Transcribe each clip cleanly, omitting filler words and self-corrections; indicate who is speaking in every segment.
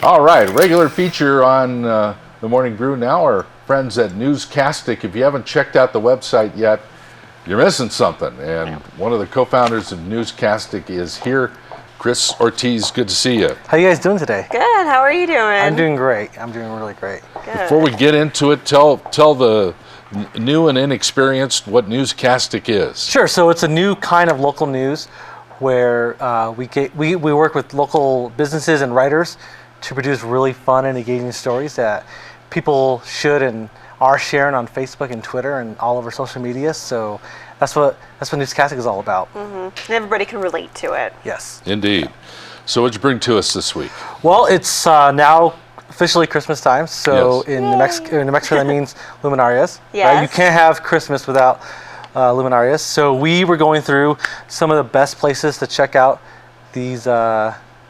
Speaker 1: All right, regular feature on the Morning Brew now, our friends at NewsCastic. If you haven't checked out the website yet, you're missing something. And one of the co-founders of NewsCastic is here. Chris Ortiz, good to see you.
Speaker 2: How you guys doing today?
Speaker 3: Good. How are you doing?
Speaker 2: I'm doing great. I'm doing really great.
Speaker 3: Good.
Speaker 1: Before we get into it, tell the new and inexperienced what NewsCastic is.
Speaker 2: Sure. So it's a new kind of local news where we work with local businesses and writers to produce really fun and engaging stories that people should and are sharing on Facebook and Twitter and all over social media. So that's what NewsCastic is all about.
Speaker 3: Mm-hmm. And everybody can relate to it.
Speaker 2: Yes.
Speaker 1: Indeed. So what'd you bring to us this week?
Speaker 2: Well, it's now officially Christmas time. So
Speaker 1: Yes.
Speaker 2: in New Mexico, that means luminarias.
Speaker 3: Yes.
Speaker 2: Right? You can't have Christmas without luminarias. So we were going through some of the best places to check out these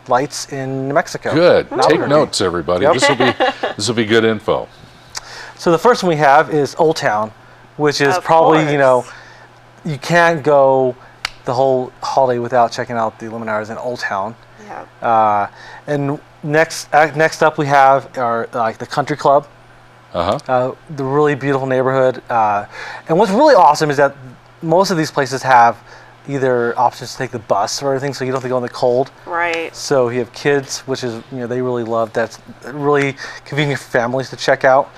Speaker 2: lights in New Mexico.
Speaker 1: Good. Take
Speaker 2: Albuquerque.
Speaker 1: notes, everybody.
Speaker 2: Yep.
Speaker 1: This will be good info.
Speaker 2: So the first one we have is Old Town, which is
Speaker 3: Of
Speaker 2: probably,
Speaker 3: course.
Speaker 2: You can't go the whole holiday without checking out the luminaries in Old Town.
Speaker 3: Yeah.
Speaker 2: And next up we have our the country club, the really beautiful neighborhood. And what's really awesome is that most of these places have either options to take the bus or everything, so you don't have to go in the cold.
Speaker 3: Right.
Speaker 2: So you have kids, which is they really love. That's really convenient for families to check out.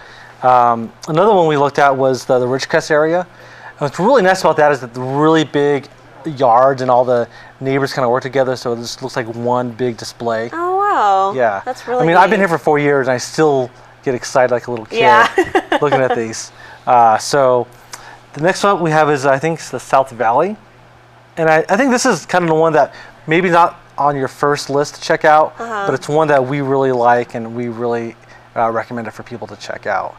Speaker 2: Another one we looked at was the Ridgecrest area. And what's really nice about that is that the really big yards and all the neighbors kind of work together, so this looks like one big display.
Speaker 3: Oh wow.
Speaker 2: Yeah.
Speaker 3: That's really.
Speaker 2: I mean,
Speaker 3: neat.
Speaker 2: I've been here for 4 years, and I still get excited like a little kid
Speaker 3: Yeah.
Speaker 2: looking at these. So the next one we have is, I think, the South Valley. And I think this is kind of the one that maybe not on your first list to check out, but it's one that we really like and we really recommend it for people to check out.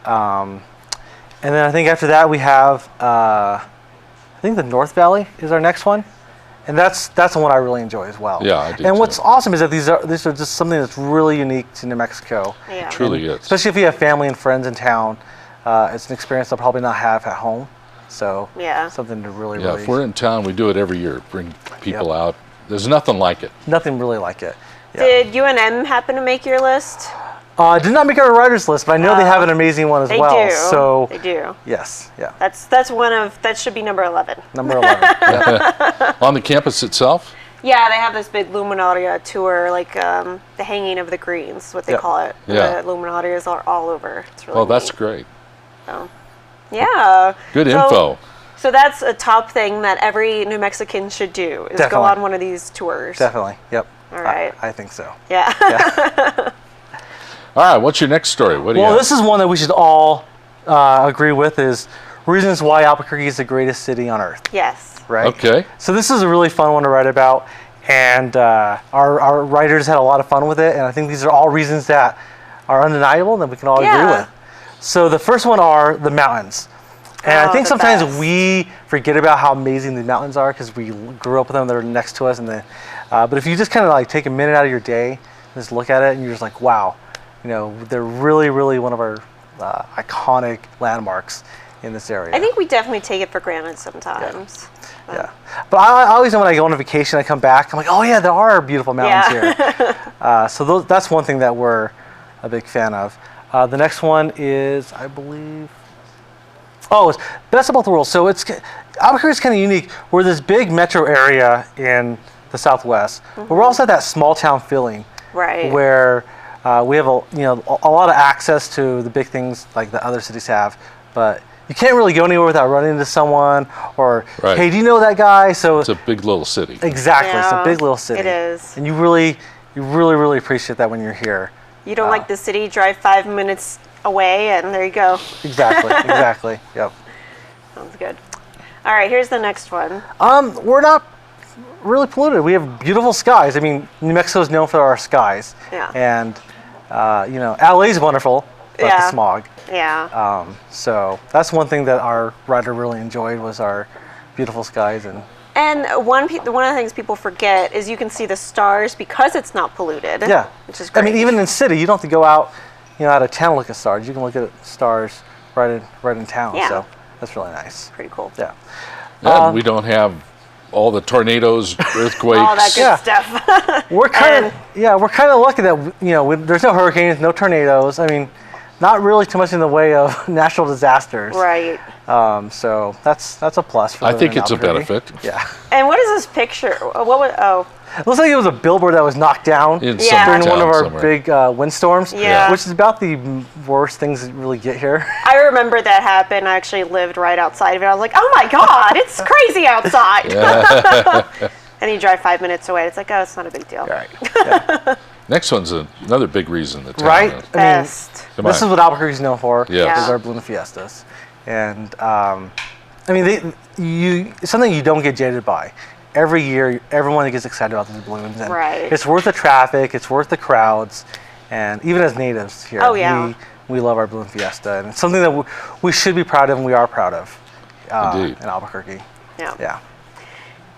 Speaker 2: And then I think after that we have, I think the North Valley is our next one. And that's the one I really enjoy as well.
Speaker 1: Yeah, I do
Speaker 2: And
Speaker 1: too.
Speaker 2: what's awesome is that these are just something that's really unique to New Mexico.
Speaker 3: Yeah.
Speaker 1: Truly is.
Speaker 2: Especially if you have family and friends in town. It's an experience they'll probably not have at home. So
Speaker 3: Yeah.
Speaker 2: something to really,
Speaker 1: Yeah,
Speaker 2: really,
Speaker 1: if we're in town, we do it every year. Bring people out. There's nothing like it.
Speaker 2: nothing really like it. Yeah.
Speaker 3: Did UNM happen to make your list?
Speaker 2: Did not make our writers list, but I know they have an amazing one as
Speaker 3: They
Speaker 2: well.
Speaker 3: do.
Speaker 2: So
Speaker 3: They do.
Speaker 2: yes, yeah,
Speaker 3: That's one of that should be number 11.
Speaker 2: number 11. Yeah.
Speaker 1: On the campus itself?
Speaker 3: Yeah, they have this big Luminaria tour, like the hanging of the greens, is what they
Speaker 2: Yep.
Speaker 3: call it.
Speaker 1: Yeah.
Speaker 3: The Luminarias are all over. It's really
Speaker 1: Well, that's
Speaker 3: neat.
Speaker 1: great.
Speaker 3: So, yeah.
Speaker 1: Good
Speaker 3: So-
Speaker 1: info.
Speaker 3: So that's a top thing that every New Mexican should do is go
Speaker 2: Definitely.
Speaker 3: on one of these tours.
Speaker 2: Definitely. Yep.
Speaker 3: All right.
Speaker 2: I think so.
Speaker 3: Yeah.
Speaker 1: All right, what's your next story? What do you
Speaker 2: Well,
Speaker 1: have?
Speaker 2: this is one that we should all agree with: is reasons why Albuquerque is the greatest city on earth.
Speaker 3: Yes.
Speaker 2: Right.
Speaker 1: Okay.
Speaker 2: So this is a really fun one to write about, and our writers had a lot of fun with it, and I think these are all reasons that are undeniable that we can all agree
Speaker 3: Yeah.
Speaker 2: with. So the first one are the mountains. And I
Speaker 3: Oh,
Speaker 2: think
Speaker 3: the
Speaker 2: sometimes
Speaker 3: best.
Speaker 2: we forget about how amazing the mountains are because we grew up with them, they're next to us. But if you just kind of like take a minute out of your day and just look at it and you're just like, wow, they're really, really one of our iconic landmarks in this area.
Speaker 3: I think we definitely take it for granted sometimes.
Speaker 2: Yeah, but I always know when I go on a vacation, I come back, I'm like, oh yeah, there are beautiful mountains here. So that's one thing that we're a big fan of. The next one is, I believe, it's best of both worlds. So Albuquerque is kind of unique. We're this big metro area in the Southwest, but we're also that small town feeling,
Speaker 3: Right.
Speaker 2: where we have a lot of access to the big things like the other cities have, but you can't really go anywhere without running into someone or,
Speaker 1: Right.
Speaker 2: hey, do you know that guy? So
Speaker 1: It's a big little city.
Speaker 2: exactly, it's a
Speaker 3: Yeah,
Speaker 2: big little city.
Speaker 3: it is.
Speaker 2: and you really, really appreciate that when you're here.
Speaker 3: You don't like the city, drive 5 minutes away, and there you go.
Speaker 2: Exactly, exactly. Yep.
Speaker 3: Sounds good. All right, here's the next one.
Speaker 2: We're not really polluted. We have beautiful skies. I mean, New Mexico is known for our skies.
Speaker 3: Yeah.
Speaker 2: And LA is wonderful, but the
Speaker 3: Yeah.
Speaker 2: smog.
Speaker 3: Yeah.
Speaker 2: So that's one thing that our writer really enjoyed was our beautiful skies
Speaker 3: And one of the things people forget is you can see the stars because it's not polluted.
Speaker 2: yeah.
Speaker 3: Which is great.
Speaker 2: I mean, even in city, you don't have to go out, out of town to look at stars. You can look at stars right in town.
Speaker 3: Yeah.
Speaker 2: So that's really nice.
Speaker 3: Pretty cool.
Speaker 2: Yeah.
Speaker 1: Yeah, we don't have all the tornadoes, earthquakes.
Speaker 3: All that good
Speaker 2: Yeah.
Speaker 3: stuff.
Speaker 2: We're kind of lucky that there's no hurricanes, no tornadoes. I mean, not really too much in the way of natural disasters.
Speaker 3: Right.
Speaker 2: So that's a plus for
Speaker 1: I
Speaker 2: living
Speaker 1: think
Speaker 2: in
Speaker 1: it's a
Speaker 2: Albuquerque.
Speaker 1: benefit.
Speaker 2: Yeah.
Speaker 3: And what is this picture?
Speaker 2: It looks like it was a billboard that was knocked down
Speaker 1: In
Speaker 3: Yeah.
Speaker 1: some
Speaker 2: during one of
Speaker 1: town
Speaker 2: our
Speaker 1: somewhere.
Speaker 2: big windstorms,
Speaker 3: Yeah.
Speaker 2: which is about the worst things that really get here.
Speaker 3: I remember that happened. I actually lived right outside of it. I was like, oh my God, it's crazy outside. And you drive 5 minutes away. It's like, oh, it's not a big deal.
Speaker 2: Right. Yeah.
Speaker 1: Next one's another big reason the town
Speaker 2: Right?
Speaker 1: is.
Speaker 2: I mean,
Speaker 3: Best.
Speaker 1: Come
Speaker 2: this
Speaker 1: on.
Speaker 2: is what Albuquerque's known for.
Speaker 1: Yes.
Speaker 2: Is our balloon fiestas, and I mean, it's something you don't get jaded by. Every year, everyone gets excited about these balloons, and
Speaker 3: Right.
Speaker 2: it's worth the traffic, it's worth the crowds, and even as natives here,
Speaker 3: Oh, yeah.
Speaker 2: we love our balloon fiesta, and it's something that we should be proud of, and we are proud of
Speaker 1: Indeed.
Speaker 2: in Albuquerque.
Speaker 3: Yeah.
Speaker 2: Yeah.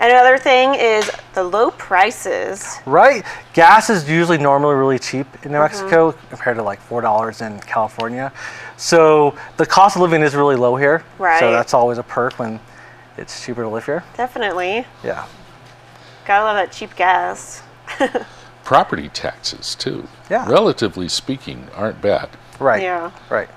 Speaker 3: Another thing is the low prices.
Speaker 2: Right? Gas is usually normally really cheap in New
Speaker 3: Mm-hmm.
Speaker 2: Mexico compared to like $4 in California. So the cost of living is really low here.
Speaker 3: Right.
Speaker 2: So that's always a perk when it's cheaper to live here.
Speaker 3: Definitely.
Speaker 2: Yeah.
Speaker 3: Gotta love that cheap gas.
Speaker 1: Property taxes, too.
Speaker 2: Yeah.
Speaker 1: Relatively speaking, aren't bad.
Speaker 2: Right.
Speaker 3: Yeah.
Speaker 2: Right.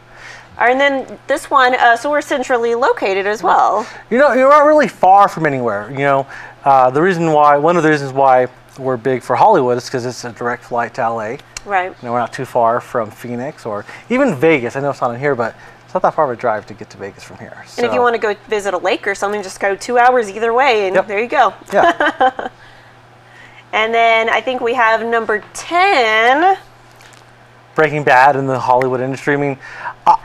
Speaker 3: And then this one, so we're centrally located as well.
Speaker 2: You're not really far from anywhere. One of the reasons why we're big for Hollywood is because it's a direct flight to LA.
Speaker 3: Right.
Speaker 2: We're not too far from Phoenix or even Vegas. I know it's not in here, but it's not that far of a drive to get to Vegas from here.
Speaker 3: And if you want to go visit a lake or something, just go 2 hours either way, and
Speaker 2: Yep.
Speaker 3: there you go.
Speaker 2: Yeah.
Speaker 3: And then I think we have number 10.
Speaker 2: Breaking Bad in the Hollywood industry. I mean,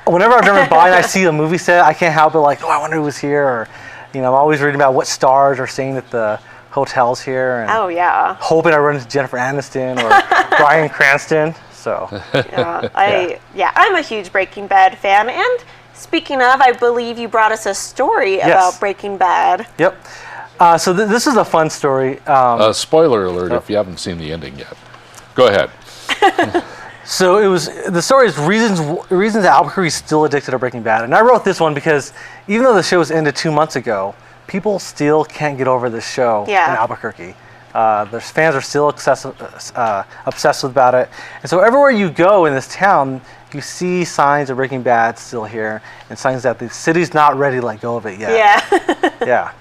Speaker 2: whenever I've driven by and I see a movie set, I can't help but I wonder who was here. Or, I'm always reading about what stars are staying at the hotels here, and
Speaker 3: Oh, yeah.
Speaker 2: hoping I run into Jennifer Aniston or Bryan Cranston. So,
Speaker 3: Yeah, I'm a huge Breaking Bad fan. And speaking of, I believe you brought us a story about Breaking Bad.
Speaker 2: yep. So this is a fun story.
Speaker 1: Spoiler alert if you haven't seen the ending yet. Go ahead.
Speaker 2: So the story is reasons that Albuquerque is still addicted to Breaking Bad, and I wrote this one because even though the show was ended 2 months ago, people still can't get over this show in Albuquerque. Their fans are still obsessed about it, and so everywhere you go in this town, you see signs of Breaking Bad still here, and signs that the city's not ready to let go of it yet.
Speaker 3: Yeah.
Speaker 2: Yeah.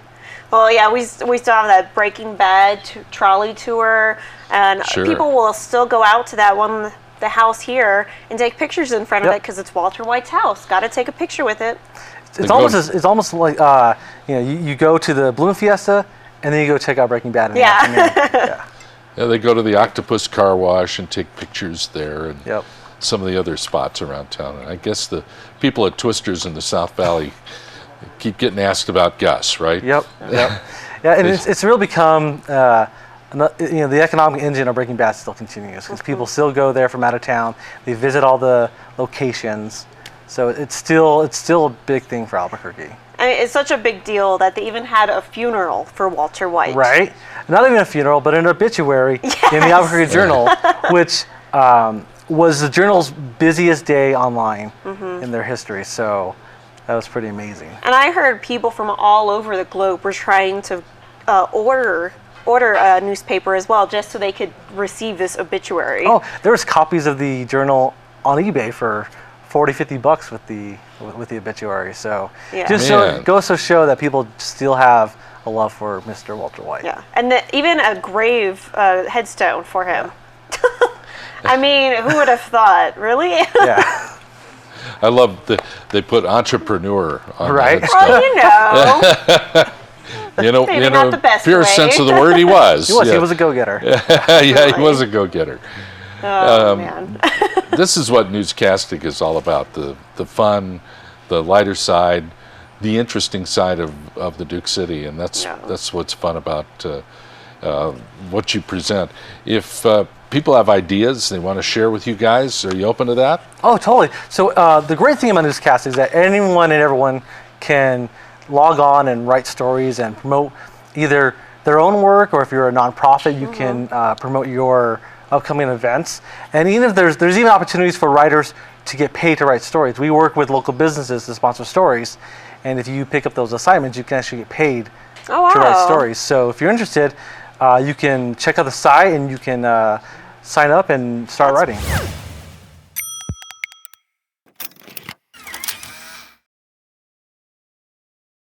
Speaker 3: Well, yeah, we still have that Breaking Bad trolley tour, and
Speaker 1: Sure.
Speaker 3: people will still go out to the house here and take pictures in front of
Speaker 2: Yep.
Speaker 3: it because it's Walter White's house. Got to take a picture with it.
Speaker 2: It's almost like you go to the balloon fiesta and then you go check out Breaking Bad in the afternoon.
Speaker 1: Yeah, they go to the Octopus Car Wash and take pictures there, and
Speaker 2: Yep.
Speaker 1: some of the other spots around town. And I guess the people at Twisters in the South Valley keep getting asked about Gus, right?
Speaker 2: Yep. Yeah, and it's really become the economic engine of Breaking Bad still continues because people still go there from out of town. They visit all the locations, so it's still a big thing for Albuquerque.
Speaker 3: I mean, it's such a big deal that they even had a funeral for Walter White.
Speaker 2: Right? Not even a funeral, but an obituary in the Albuquerque Journal, which was the Journal's busiest day online in their history. So that was pretty amazing.
Speaker 3: And I heard people from all over the globe were trying to order a newspaper as well, just so they could receive this obituary.
Speaker 2: Oh, there was copies of the Journal on eBay for $40-50 with the obituary. So
Speaker 3: Yeah.
Speaker 2: goes to show that people still have a love for Mr. Walter White.
Speaker 3: Yeah, and even a grave headstone for him. I mean, who would have thought? Really?
Speaker 2: Yeah.
Speaker 1: I love they put entrepreneur on
Speaker 2: Right.
Speaker 1: that
Speaker 3: Well,
Speaker 1: you know,
Speaker 3: Maybe not the best
Speaker 1: pure
Speaker 3: way.
Speaker 1: sense of the word, he was.
Speaker 2: He was a go-getter.
Speaker 1: Yeah, he was a go-getter.
Speaker 3: oh man.
Speaker 1: This is what NewsCastic is all about: the fun, the lighter side, the interesting side of the Duke City, and that's what's fun about what you present. If people have ideas they want to share with you guys, are you open to that?
Speaker 2: Oh, totally. So the great thing about NewsCastic is that anyone and everyone can log on and write stories and promote either their own work, or if you're a nonprofit, you can promote your upcoming events. And even if there's even opportunities for writers to get paid to write stories. We work with local businesses to sponsor stories, and if you pick up those assignments, you can actually get paid
Speaker 3: Oh,
Speaker 2: to write
Speaker 3: wow.
Speaker 2: stories. So if you're interested, you can check out the site and you can sign up and start writing.